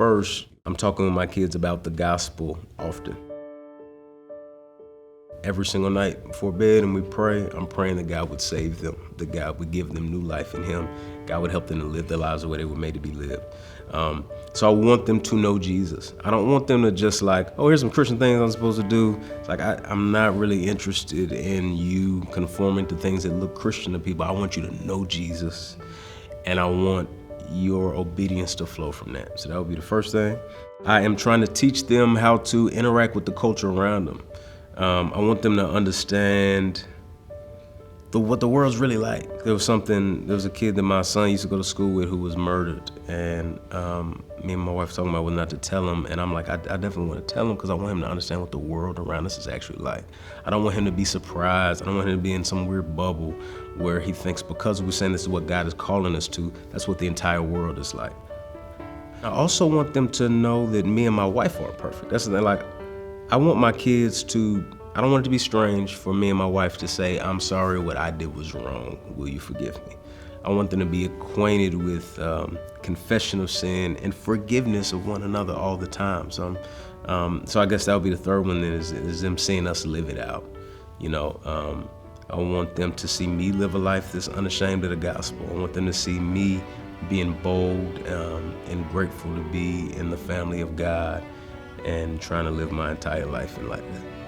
First, I'm talking with my kids about the gospel often. Every single night before bed and we pray, I'm praying that God would save them, that God would give them new life in Him. God would help them to live their lives the way they were made to be lived. So I want them to know Jesus. I don't want them to just like, oh, here's some Christian things I'm supposed to do. It's like, I'm not really interested in you conforming to things that look Christian to people. I want you to know Jesus, and I want your obedience to flow from that. So that would be the first thing. I am trying to teach them how to interact with the culture around them. I want them to understand what the world's really like. There was a kid that my son used to go to school with who was murdered, and me and my wife talking about whether not to tell him, and I'm like, I definitely want to tell him because I want him to understand what the world around us is actually like. I don't want him to be surprised. I don't want him to be in some weird bubble where he thinks because we're saying this is what God is calling us to, that's what the entire world is like. I also want them to know that me and my wife aren't perfect. That's the thing, like, I want my kids to, I don't want it to be strange for me and my wife to say, I'm sorry, what I did was wrong. Will you forgive me? I want them to be acquainted with confession of sin and forgiveness of one another all the time. So I guess that would be the third one then, is them seeing us live it out. You know, I want them to see me live a life that's unashamed of the gospel. I want them to see me being bold and grateful to be in the family of God and trying to live my entire life in like that.